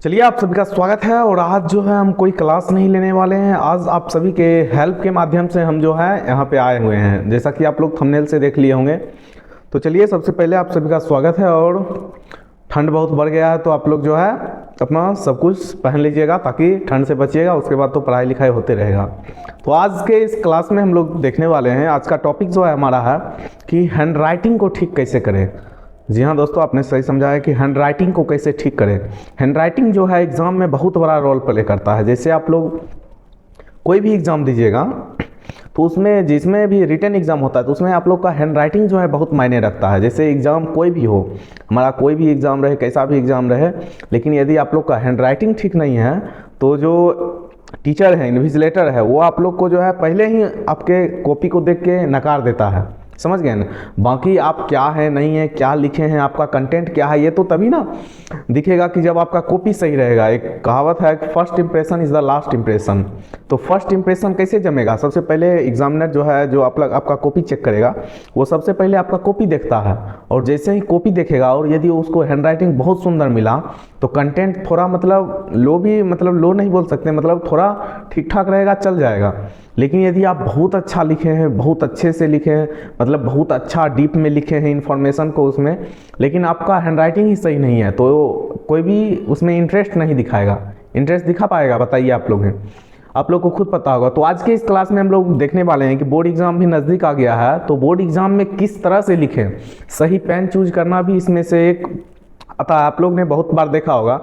चलिए, आप सभी का स्वागत है। और आज जो है हम कोई क्लास नहीं लेने वाले हैं। आज आप सभी के हेल्प के माध्यम से हम जो है यहाँ पे आए हुए हैं, जैसा कि आप लोग थंबनेल से देख लिए होंगे। तो चलिए, सबसे पहले आप सभी का स्वागत है। और ठंड बहुत बढ़ गया है, तो आप लोग जो है अपना सब कुछ पहन लीजिएगा ताकि ठंड से बचिएगा। उसके बाद तो पढ़ाई लिखाई होते रहेगा। तो आज के इस क्लास में हम लोग देखने वाले हैं, आज का टॉपिक जो है हमारा है कि हैंड राइटिंग को ठीक कैसे करें। जी हाँ दोस्तों, आपने सही समझा है कि हैंड राइटिंग को कैसे ठीक करें। हैंड राइटिंग जो है एग्ज़ाम में बहुत बड़ा रोल प्ले करता है। जैसे आप लोग कोई भी एग्ज़ाम दीजिएगा तो उसमें जिसमें भी रिटन एग्ज़ाम होता है तो उसमें आप लोग का हैंड राइटिंग जो है बहुत मायने रखता है। जैसे एग्ज़ाम कोई भी हो, हमारा कोई भी एग्ज़ाम रहे, कैसा भी एग्ज़ाम रहे, लेकिन यदि आप लोग का हैंड राइटिंग ठीक नहीं है तो जो टीचर है, इन्विजिलेटर है, वो आप लोग को जो है पहले ही आपके कॉपी को देख के नकार देता है। समझ गए ना। बाकी आप क्या है, नहीं है, क्या लिखे हैं, आपका कंटेंट क्या है, ये तो तभी ना दिखेगा कि जब आपका कॉपी सही रहेगा। एक कहावत है, first impression is the last impression. तो फर्स्ट इंप्रेशन कैसे जमेगा? सबसे पहले एग्जामिनर जो है, जो आपका कॉपी चेक करेगा, वो सबसे पहले आपका कॉपी देखता है। और जैसे ही कॉपी देखेगा और यदि उसको हैंड राइटिंग बहुत सुंदर मिला तो कंटेंट थोड़ा मतलब लो नहीं बोल सकते, मतलब थोड़ा ठीक ठाक रहेगा, चल जाएगा। लेकिन यदि आप बहुत अच्छा लिखे हैं, बहुत अच्छे से लिखे हैं, मतलब बहुत अच्छा डीप में लिखे हैं इन्फॉर्मेशन को उसमें, लेकिन आपका हैंड राइटिंग ही सही नहीं है, तो कोई भी उसमें इंटरेस्ट नहीं दिखाएगा। इंटरेस्ट दिखा पाएगा? बताइए आप लोग हैं, आप लोग को खुद पता होगा। तो आज के इस क्लास में हम लोग देखने वाले हैं कि बोर्ड एग्जाम भी नज़दीक आ गया है, तो बोर्ड एग्जाम में किस तरह से लिखें, सही पेन चूज करना भी इसमें से एक आता है। आप लोग ने बहुत बार देखा होगा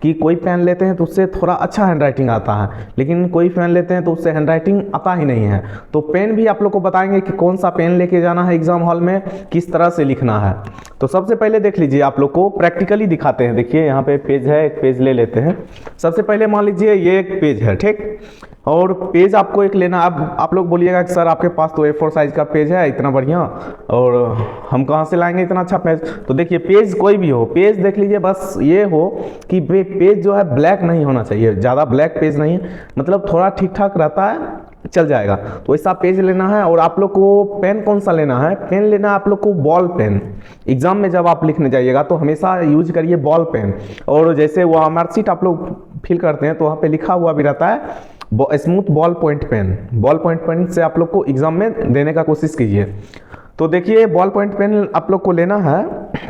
कि कोई पेन लेते हैं तो उससे थोड़ा अच्छा हैंड राइटिंग आता है, लेकिन कोई पेन लेते हैं तो उससे हैंड राइटिंग आता ही नहीं है। तो पेन भी आप लोग को बताएंगे कि कौन सा पेन लेके जाना है एग्जाम हॉल में, किस तरह से लिखना है। तो सबसे पहले देख लीजिए, आप लोग को प्रैक्टिकली दिखाते हैं। देखिए यहाँ पे पेज है, एक पेज ले लेते हैं। सबसे पहले मान लीजिए ये एक पेज है, ठीक, और पेज आपको एक लेना। अब आप लोग बोलिएगा कि सर आपके पास तो A4 साइज का पेज है इतना बढ़िया, और हम कहाँ से लाएंगे इतना अच्छा पेज। तो देखिए, पेज कोई भी हो, पेज देख लीजिए, बस ये हो कि पेज जो है ब्लैक नहीं होना चाहिए, ज़्यादा ब्लैक पेज नहीं, मतलब थोड़ा ठीक ठाक रहता है, चल जाएगा। तो ऐसा पेज लेना है। और आप लोग को पेन कौन सा लेना है? पेन लेना है आप लोग को बॉल पेन। एग्जाम में जब आप लिखने जाइएगा तो हमेशा यूज करिए बॉल पेन। और जैसे वो मार्कशीट आप लोग फिल करते हैं तो वहाँ पे लिखा हुआ भी रहता है smooth ball point pen. Ball point pen से आप लोग को एग्जाम में देने का कोशिश कीजिए। तो देखिए, बॉल पॉइंट पेन आप लोग को लेना है।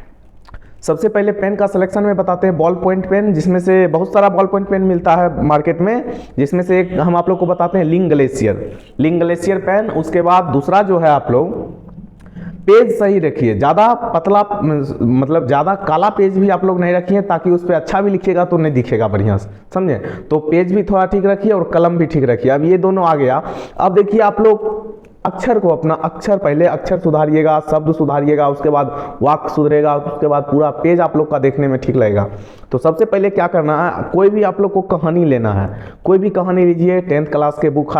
सबसे पहले पेन का सिलेक्शन में बताते हैं बॉल पॉइंट पेन, जिसमें से बहुत सारा बॉल पॉइंट पेन मिलता है मार्केट में, जिसमें से एक हम आप लोग को बताते हैं लिंक ग्लेशियर पेन। उसके बाद दूसरा जो है, आप लोग पेज सही रखिए, ज़्यादा पतला मतलब ज़्यादा काला पेज भी आप लोग नहीं रखिए, ताकि उस पर अच्छा भी लिखिएगा तो नहीं दिखेगा बढ़िया से, समझे। तो पेज भी थोड़ा ठीक रखिए और कलम भी ठीक रखिए। अब ये दोनों आ गया। अब देखिए, आप लोग अक्षर को, अपना अक्षर, पहले अक्षर सुधारिएगा, शब्द सुधारिएगा, उसके बाद वाक्य सुधरेगा, उसके बाद पूरा पेज आप लोग का देखने में ठीक लगेगा। तो सबसे पहले क्या करना है, कोई भी आप लोग को कहानी लेना है। कोई भी कहानी लीजिए, 10th क्लास के बुक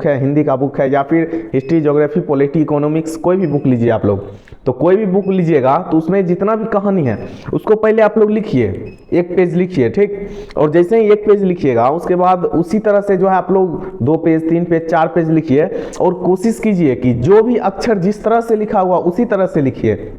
है, हिंदी का बुक है, या फिर हिस्ट्री, ज्योग्राफी, पॉलिटी, इकोनॉमिक्स, कोई भी बुक लीजिए आप लोग। तो कोई भी बुक लीजिएगा तो उसमें जितना भी कहानी है उसको पहले आप लोग लिखिए, एक पेज लिखिए, ठीक। और जैसे ही एक पेज लिखिएगा उसके बाद उसी तरह से जो है आप लोग 2 पेज, 3 पेज, 4 पेज लिखिए। और कोशिश कीजिए कि जो भी अक्षर जिस तरह से लिखा हुआ उसी तरह से लिखिए।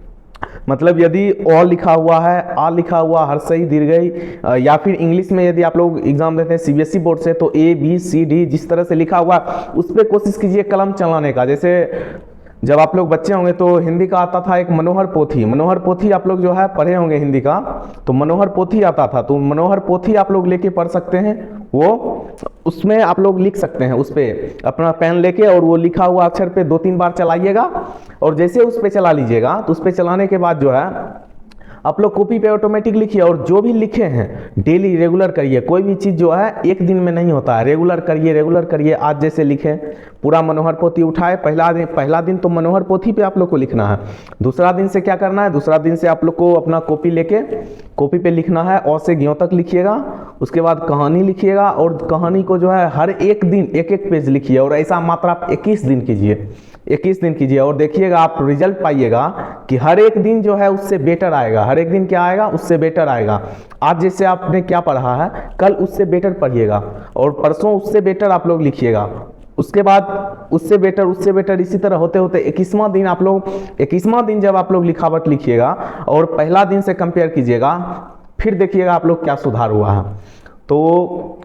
मतलब यदि अ लिखा हुआ है, आ लिखा हुआ, हर्षई, दीर्घई, या फिर इंग्लिश में यदि आप लोग एग्जाम देते हैं CBSE बोर्ड से तो ABCD जिस तरह से लिखा हुआ उस पर कोशिश कीजिए कलम चलाने का। जैसे जब आप लोग बच्चे होंगे तो हिंदी का आता था एक मनोहर पोथी आप लोग जो है पढ़े होंगे हिंदी का, तो मनोहर पोथी आता था। तो मनोहर पोथी आप लोग लेके पढ़ सकते हैं, वो उसमें आप लोग लिख सकते हैं, उस पर अपना पेन लेके, और वो लिखा हुआ अक्षर पे 2-3 बार चलाइएगा। और जैसे उस पर चला लीजिएगा तो उस पर चलाने के बाद जो है आप लोग कॉपी पे ऑटोमेटिक लिखिए। और जो भी लिखे हैं डेली रेगुलर करिए। कोई भी चीज़ जो है एक दिन में नहीं होता है, रेगुलर करिए। आज जैसे लिखे पूरा मनोहर पोथी उठाए, पहला दिन तो मनोहर पोथी पे आप लोग को लिखना है। दूसरा दिन से क्या करना है, दूसरा दिन से आप लोग को अपना कॉपी लेके कॉपी पे लिखना है, अ से ज्ञ तक लिखिएगा। उसके बाद कहानी लिखिएगा, और कहानी को जो है हर एक दिन एक पेज लिखिए। और ऐसा मात्र आप 21 दिन कीजिए, और देखिएगा आप रिजल्ट पाइएगा कि हर एक दिन जो है उससे बेटर आएगा। हर एक दिन क्या आएगा, उससे बेटर आएगा। आज जैसे आपने क्या पढ़ा है, कल उससे बेटर पढ़िएगा, और परसों उससे बेटर आप लोग लिखिएगा। उसके बाद उससे बेटर इसी तरह होते होते 21वां दिन जब आप लोग लिखावट लिखिएगा और पहला दिन से कंपेयर कीजिएगा, फिर देखिएगा आप लोग क्या सुधार हुआ है। तो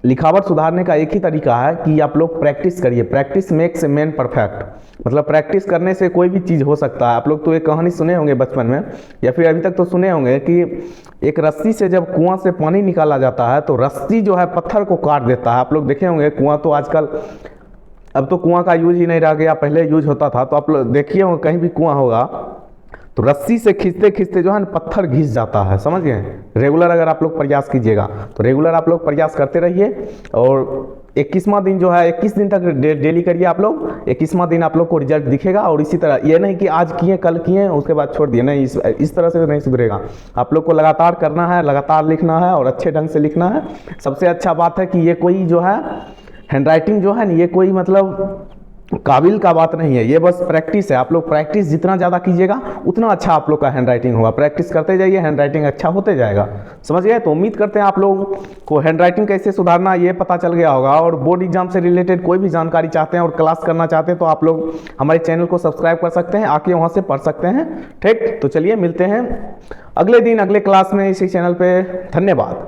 लिखावट सुधारने का एक ही तरीका है कि आप लोग प्रैक्टिस करिए। Practice makes a man perfect. मतलब प्रैक्टिस करने से कोई भी चीज़ हो सकता है। आप लोग तो एक कहानी सुने होंगे बचपन में, या फिर अभी तक तो सुने होंगे कि एक रस्सी से जब कुआं से पानी निकाला जाता है तो रस्सी जो है पत्थर को काट देता है। आप लोग देखे होंगे कुआं तो आजकल, अब तो कुआं का यूज ही नहीं रह गया, पहले यूज होता था। तो आप लोग देखिए होंगे कहीं भी कुआं होगा तो रस्सी से खींचते खींचते जो है ना पत्थर घिस जाता है, समझ गए। रेगुलर अगर आप लोग प्रयास कीजिएगा तो रेगुलर आप लोग प्रयास करते रहिए। और 21वां दिन जो है 21 दिन तक डेली करिए आप लोग। 21वां दिन आप लोग को रिजल्ट दिखेगा। और इसी तरह ये नहीं कि आज किए कल किए उसके बाद छोड़ दिए, नहीं, इस तरह से नहीं सुधरेगा। आप लोग को लगातार करना है, लगातार लिखना है और अच्छे ढंग से लिखना है। सबसे अच्छा बात है कि ये कोई जो है हैंडराइटिंग जो है ना, ये कोई मतलब काबिल का बात नहीं है, ये बस प्रैक्टिस है। आप लोग प्रैक्टिस जितना ज़्यादा कीजिएगा उतना अच्छा आप लोग का हैंडराइटिंग होगा। प्रैक्टिस करते जाइए, हैंडराइटिंग अच्छा होते जाएगा, समझ गए। तो उम्मीद करते हैं आप लोगों को हैंडराइटिंग कैसे सुधारना ये पता चल गया होगा। और बोर्ड एग्जाम से रिलेटेड कोई भी जानकारी चाहते हैं और क्लास करना चाहते हैं तो आप लोग हमारे चैनल को सब्सक्राइब कर सकते हैं, आके वहाँ से पढ़ सकते हैं। ठीक, तो चलिए मिलते हैं अगले दिन अगले क्लास में इसी चैनल पर। धन्यवाद।